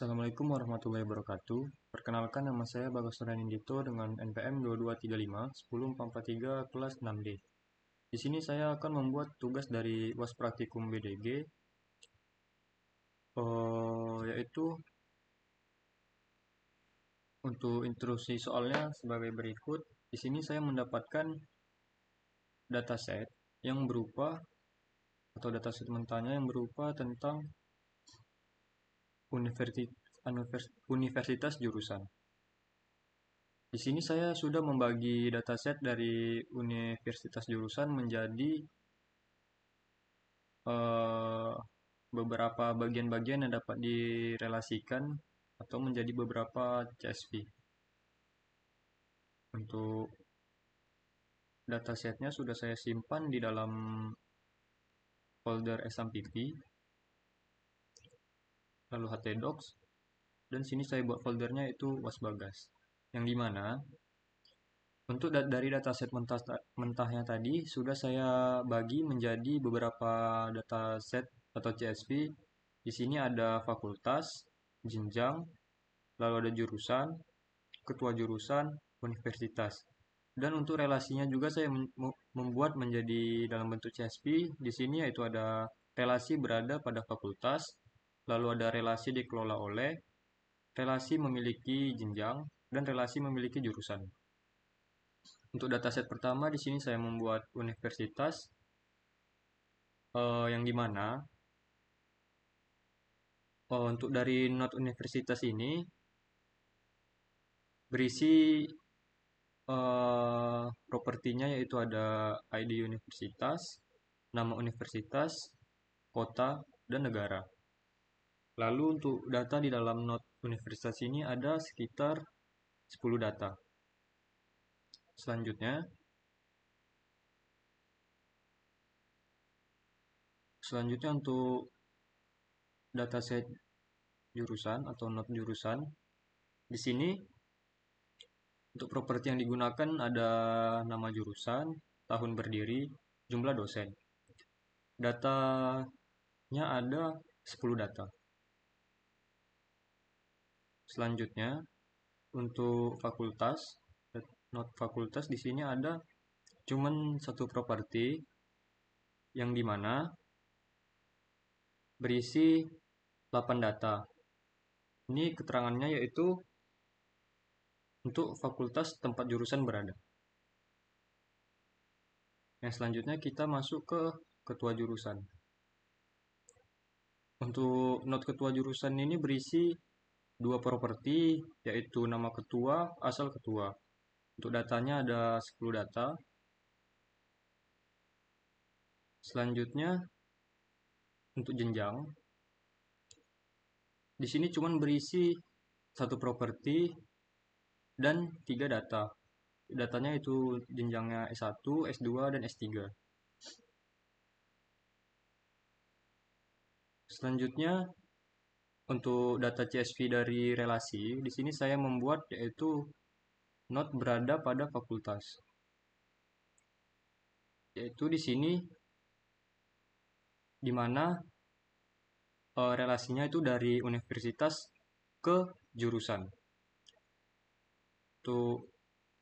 Assalamualaikum warahmatullahi wabarakatuh. Perkenalkan, nama saya Bagas Nurdin dengan NPM 2235 10443 kelas 6D. Di sini saya akan membuat tugas dari UAS Praktikum BDG, yaitu untuk instruksi soalnya sebagai berikut. Di sini saya mendapatkan dataset yang berupa atau dataset mentahnya yang berupa tentang universitas jurusan. Di sini saya sudah membagi dataset dari universitas jurusan menjadi eh, beberapa bagian-bagian yang dapat direlasikan atau menjadi beberapa CSV. Untuk datasetnya sudah saya simpan di dalam folder SMPP, lalu htdocs, dan sini saya buat foldernya itu wasbagas. Yang dimana untuk dari dataset mentahnya tadi sudah saya bagi menjadi beberapa dataset atau CSV. Di sini ada fakultas, jenjang, lalu ada jurusan, ketua jurusan, universitas. Dan untuk relasinya juga saya membuat menjadi dalam bentuk CSV. Di sini yaitu ada relasi berada pada fakultas, lalu ada relasi dikelola oleh, relasi memiliki jenjang, dan relasi memiliki jurusan. Untuk dataset pertama di sini saya membuat universitas, yang dimana untuk dari not universitas ini berisi propertinya yaitu ada ID universitas, nama universitas, kota, dan negara. Lalu untuk data di dalam not universitas ini ada sekitar 10 data. Selanjutnya untuk dataset jurusan atau not jurusan, di sini untuk properti yang digunakan ada nama jurusan, tahun berdiri, jumlah dosen. Datanya ada 10 data. Selanjutnya untuk fakultas, not fakultas di sini ada cuman satu properti yang dimana berisi 8 data. Ini keterangannya yaitu untuk fakultas tempat jurusan berada. Yang selanjutnya kita masuk ke ketua jurusan. Untuk not ketua jurusan ini berisi dua properti, yaitu nama ketua, asal ketua. Untuk datanya ada 10 data. Selanjutnya untuk jenjang, di sini cuma berisi satu properti dan 3 data. Datanya itu jenjangnya S1, S2, dan S3. Selanjutnya untuk data CSV dari relasi, di sini saya membuat yaitu not berada pada fakultas. Yaitu di sini di mana relasinya itu dari universitas ke jurusan. Untuk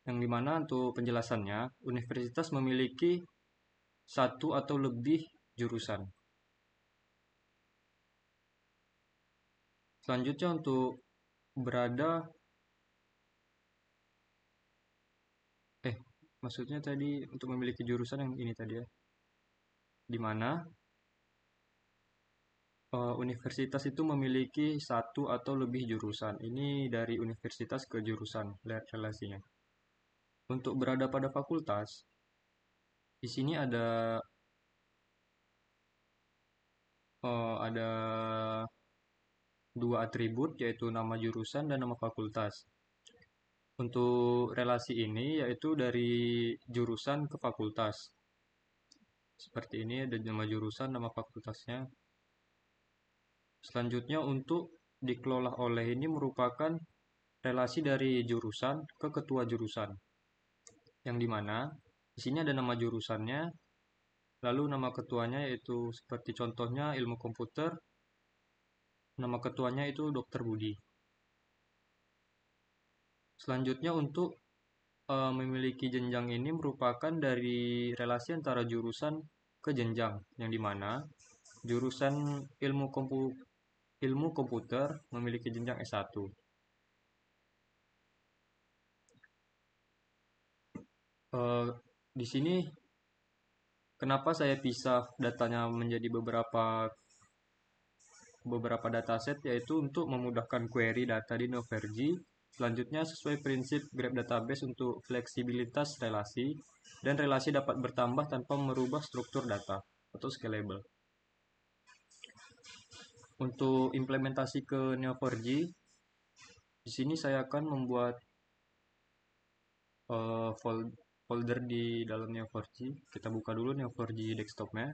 yang dimana untuk penjelasannya, universitas memiliki satu atau lebih jurusan. Selanjutnya untuk berada, maksudnya tadi untuk memiliki jurusan yang ini tadi ya, dimana universitas itu memiliki satu atau lebih jurusan. Ini dari universitas ke jurusan relasinya. Untuk berada pada fakultas, di sini ada dua atribut yaitu nama jurusan dan nama fakultas. Untuk relasi ini yaitu dari jurusan ke fakultas. Seperti ini ada nama jurusan, nama fakultasnya. Selanjutnya untuk dikelola oleh ini merupakan relasi dari jurusan ke ketua jurusan. Yang dimana di sini ada nama jurusannya, lalu nama ketuanya yaitu seperti contohnya ilmu komputer, Nama ketuanya itu Dr. Budi. Selanjutnya untuk memiliki jenjang ini merupakan dari relasi antara jurusan ke jenjang, yang dimana jurusan ilmu komputer memiliki jenjang S1. Di sini kenapa saya pisah datanya menjadi beberapa dataset, yaitu untuk memudahkan query data di Neovergy. Selanjutnya sesuai prinsip Graph Database untuk fleksibilitas relasi, dan relasi dapat bertambah tanpa merubah struktur data atau scalable. Untuk implementasi ke Neo4j, di sini saya akan membuat folder di dalam Neo4j. Kita buka dulu Neo4j desktopnya.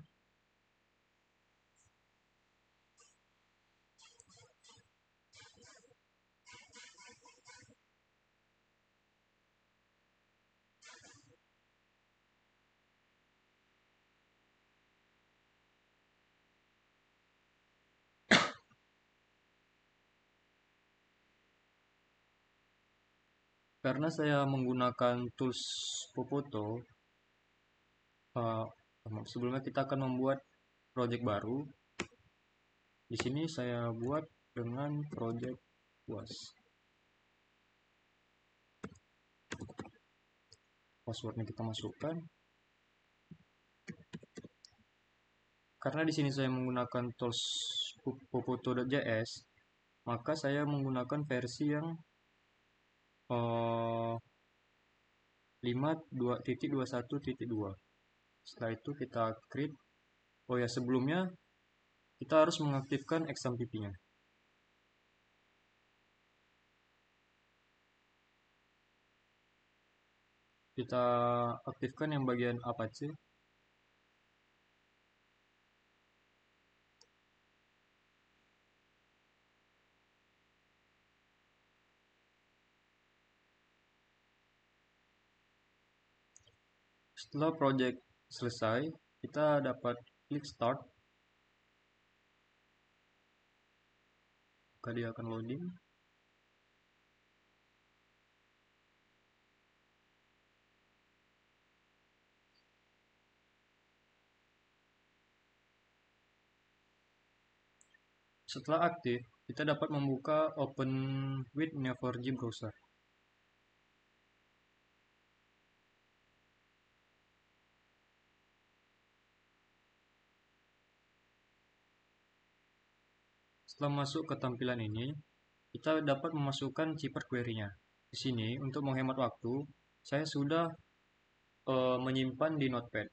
Karena saya menggunakan tools Popoto, sebelumnya kita akan membuat project baru. Di sini saya buat dengan project was. Passwordnya kita masukkan. Karena di sini saya menggunakan tools popoto.js, maka saya menggunakan versi yang 5.21.2. Setelah itu kita create. Oh ya, sebelumnya kita harus mengaktifkan XAMPP-nya. Kita aktifkan yang bagian Apache. Setelah project selesai, kita dapat klik start. Maka dia akan loading. Setelah aktif, kita dapat membuka Open with Neo4j browser. Setelah masuk ke tampilan ini, kita dapat memasukkan zipper query-nya. Di sini, untuk menghemat waktu, saya sudah menyimpan di Notepad.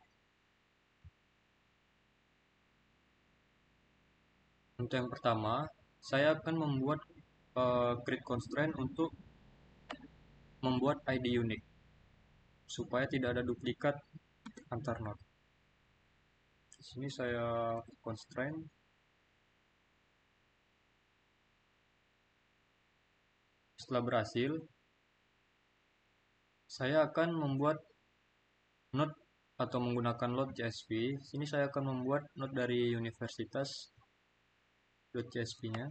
Untuk yang pertama, saya akan membuat create constraint untuk membuat ID unik, supaya tidak ada duplikat antar node. Di sini saya constraint. Setelah berhasil, saya akan membuat node atau menggunakan load CSV. Sini saya akan membuat node dari universitas.csv-nya.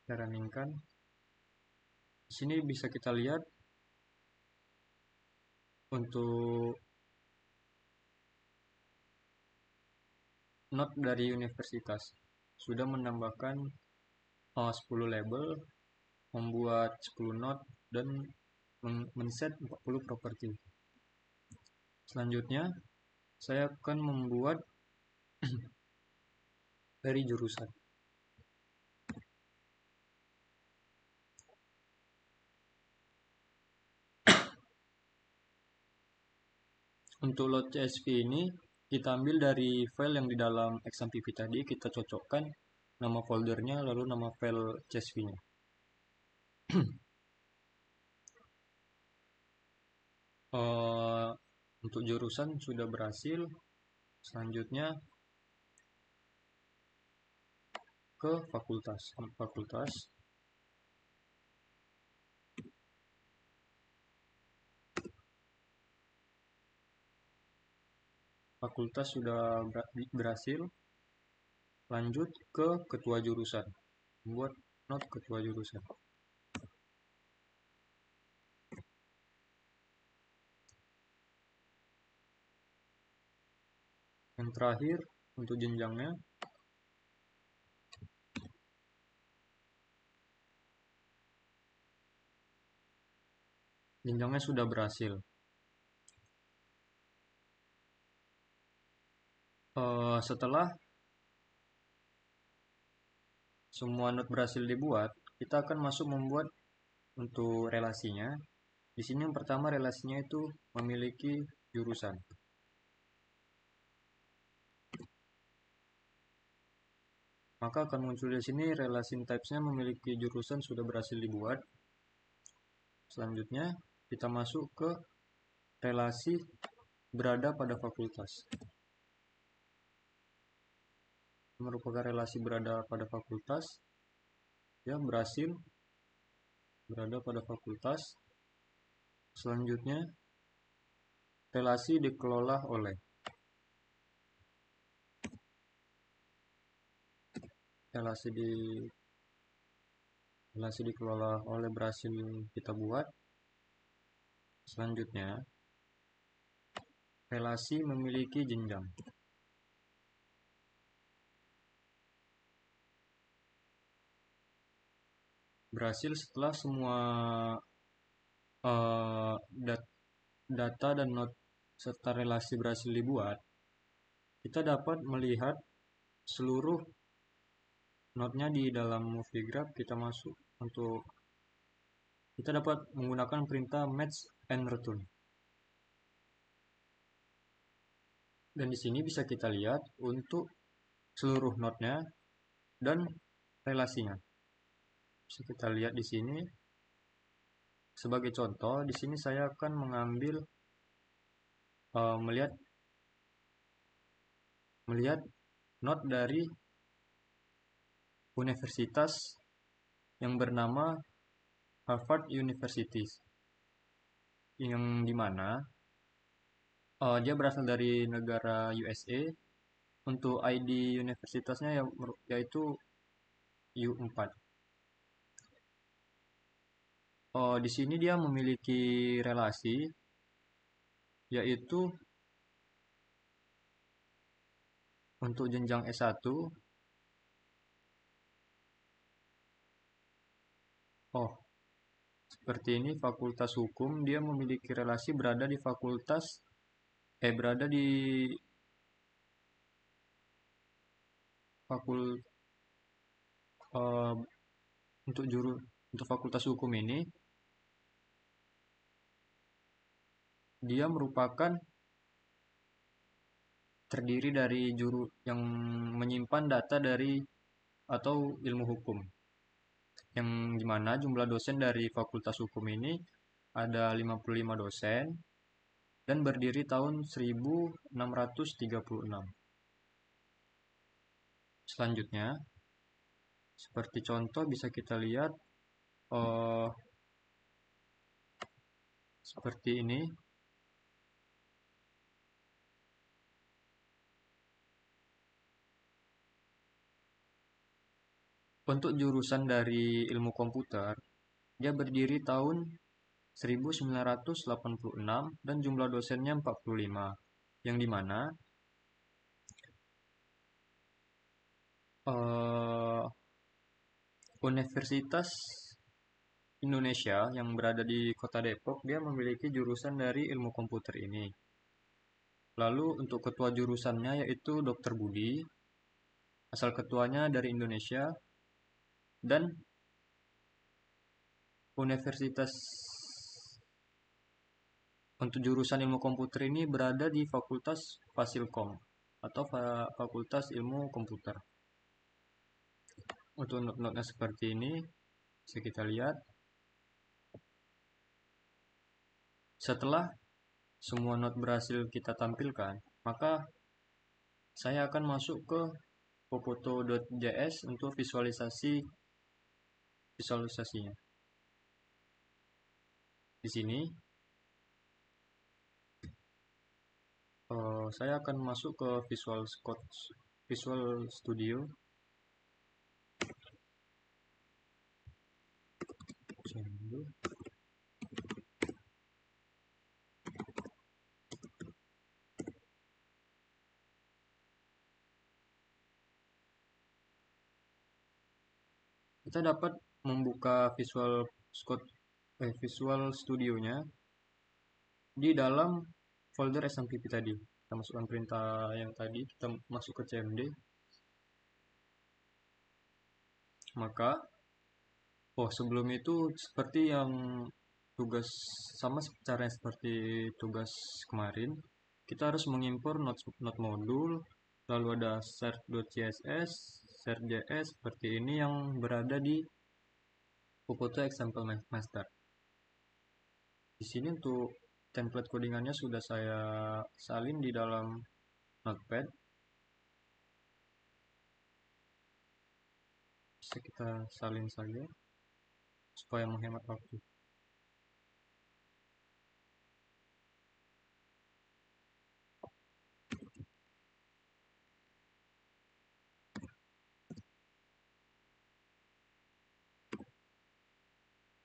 Kita runningkan. Di sini bisa kita lihat untuk node dari universitas sudah menambahkan 10 label, membuat 10 node, dan men-set 40 properti. Selanjutnya, saya akan membuat dari jurusan. Untuk load CSV ini, kita ambil dari file yang di dalam XAMPP tadi, kita cocokkan nama foldernya, lalu nama file CSV-nya. Untuk jurusan sudah berhasil. Selanjutnya ke fakultas. fakultas sudah berhasil, lanjut ke ketua jurusan. Membuat not ketua jurusan. Yang terakhir untuk jenjangnya, sudah berhasil. Setelah semua not berhasil dibuat, kita akan masuk membuat untuk relasinya. Di sini yang pertama relasinya itu memiliki jurusan. Maka akan muncul di sini relation types-nya memiliki jurusan sudah berhasil dibuat. Selanjutnya kita masuk ke relasi berada pada fakultas. Merupakan relasi berada pada fakultas, ya berhasil berada pada fakultas. Selanjutnya relasi dikelola oleh. Relasi dikelola oleh berhasil kita buat. Selanjutnya relasi memiliki jenjang. Berhasil setelah semua data dan not serta relasi berhasil dibuat, kita dapat melihat seluruh notnya di dalam movie graph. Kita dapat menggunakan perintah match and return. Dan di sini bisa kita lihat untuk seluruh notnya dan relasinya. Bisa kita lihat di sini. Sebagai contoh, di sini saya akan mengambil melihat not dari universitas yang bernama Harvard University, yang dimana dia berasal dari negara USA. Untuk ID universitasnya yaitu U4. Di sini dia memiliki relasi, yaitu untuk jenjang S1. Seperti ini, Fakultas Hukum, dia memiliki relasi berada di untuk Fakultas Hukum ini, dia merupakan terdiri dari yang menyimpan data dari atau ilmu hukum, yang dimana jumlah dosen dari Fakultas Hukum ini ada 55 dosen dan berdiri tahun 1636. Selanjutnya, seperti contoh bisa kita lihat seperti ini. Untuk jurusan dari ilmu komputer, dia berdiri tahun 1986 dan jumlah dosennya 45, yang dimana Universitas Indonesia yang berada di Kota Depok, dia memiliki jurusan dari ilmu komputer ini. Lalu untuk ketua jurusannya yaitu Dr. Budi, asal ketuanya dari Indonesia, dan universitas untuk jurusan ilmu komputer ini berada di Fakultas Fasilkom atau Fakultas Ilmu Komputer. Untuk not-notnya seperti ini, bisa kita lihat. Setelah semua not berhasil kita tampilkan, maka saya akan masuk ke popoto.js untuk visualisasinya. Di sini Saya akan masuk ke Visual Studio. Kita dapat membuka Visual Studio-nya di dalam folder SMPP tadi. Kita masukkan perintah yang tadi, kita masuk ke CMD. Maka, sebelum itu seperti yang tugas sama caranya seperti tugas kemarin, kita harus mengimpor node modul, lalu ada cert.css, cert.js seperti ini yang berada di Pupoto example master. Di sini untuk template codingannya sudah saya salin di dalam Notepad. Bisa kita salin saja supaya menghemat waktu.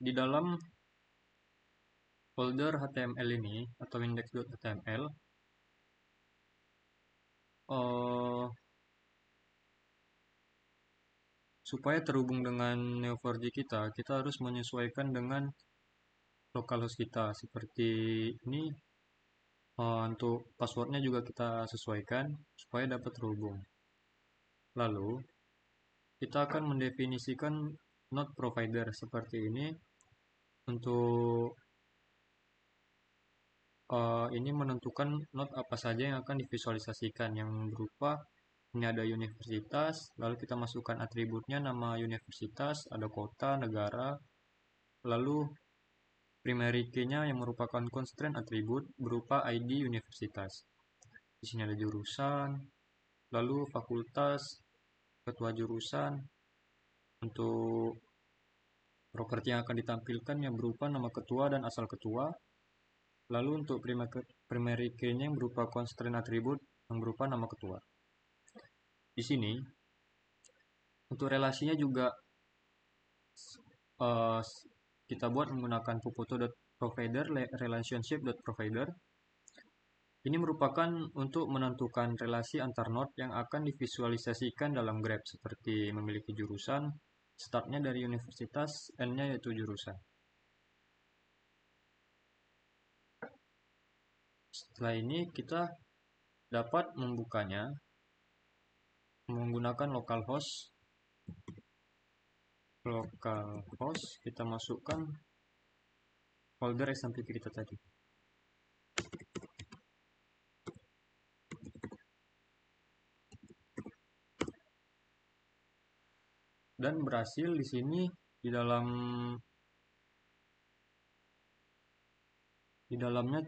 Di dalam folder HTML ini atau index.html, supaya terhubung dengan Neo4j kita harus menyesuaikan dengan localhost kita. Seperti ini, untuk passwordnya juga kita sesuaikan supaya dapat terhubung. Lalu, kita akan mendefinisikan node provider seperti ini. Untuk ini menentukan node apa saja yang akan divisualisasikan, yang berupa ini ada universitas, lalu kita masukkan atributnya, nama universitas, ada kota, negara, lalu primary key-nya yang merupakan constraint atribut berupa ID universitas. Di sini ada jurusan, lalu fakultas, ketua jurusan. Untuk properti yang akan ditampilkan yang berupa nama ketua dan asal ketua. Lalu untuk primary key-nya yang berupa constraint atribut yang berupa nama ketua. Di sini untuk relasinya juga kita buat menggunakan pupoto.provider relationship.provider. Ini merupakan untuk menentukan relasi antar node yang akan divisualisasikan dalam graph, seperti memiliki jurusan, startnya dari universitas, end-nya yaitu jurusan. Setelah ini kita dapat membukanya menggunakan localhost. Kita masukkan folder SMPP kita tadi. Dan berhasil di sini di dalamnya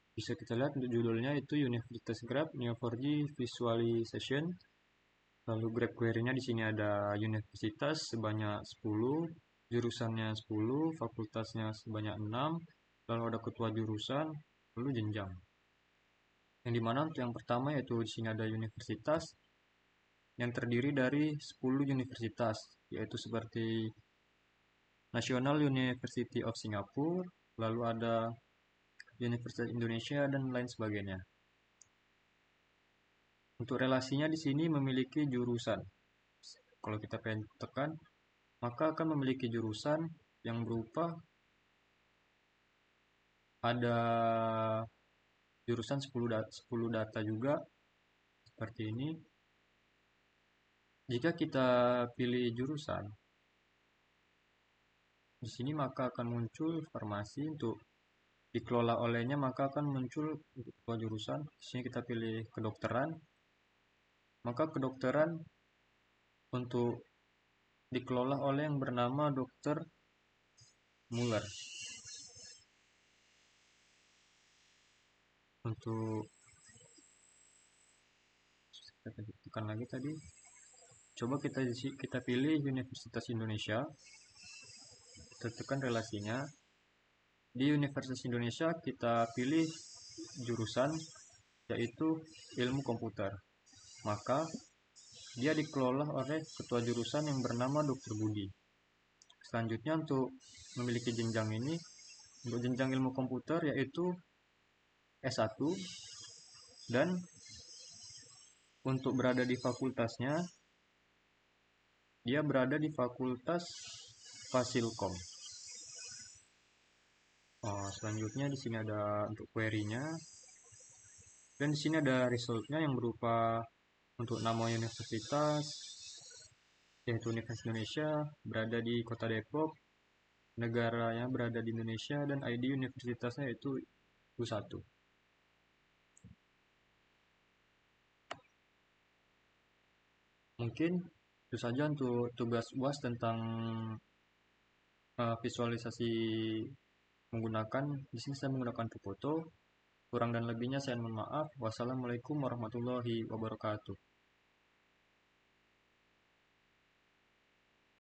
bisa kita lihat untuk judulnya itu Universitas Graph Neo4j Visualization. Lalu graph query-nya di sini ada universitas sebanyak 10, jurusannya 10, fakultasnya sebanyak 6, lalu ada ketua jurusan, lalu jenjang. Yang dimana untuk yang pertama yaitu di sini ada universitas yang terdiri dari 10 universitas, yaitu seperti National University of Singapore, lalu ada Universitas Indonesia dan lain sebagainya. Untuk relasinya di sini memiliki jurusan. Kalau kita pengen tekan, maka akan memiliki jurusan yang berupa ada jurusan 10 data juga seperti ini. Jika kita pilih jurusan di sini, maka akan muncul informasi untuk dikelola olehnya, maka akan muncul untuk jurusan. Di sini kita pilih kedokteran, maka kedokteran untuk dikelola oleh yang bernama Dr. Muller. Untuk kita tekan lagi tadi, coba kita pilih Universitas Indonesia, kita tekan relasinya. Di Universitas Indonesia kita pilih jurusan, yaitu ilmu komputer. Maka dia dikelola oleh ketua jurusan yang bernama Dr. Budi. Selanjutnya untuk memiliki jenjang ini, untuk jenjang ilmu komputer yaitu S1, dan untuk berada di fakultasnya, dia berada di Fakultas Fasilkom. Selanjutnya di sini ada untuk query-nya, dan di sini ada resultnya yang berupa untuk nama universitas, yaitu Universitas Indonesia, berada di Kota Depok, negaranya berada di Indonesia, dan ID universitasnya yaitu U1. Mungkin itu saja untuk tugas UAS tentang visualisasi menggunakan. Di sini saya menggunakan foto. Kurang dan lebihnya saya mohon maaf. Wassalamualaikum warahmatullahi wabarakatuh.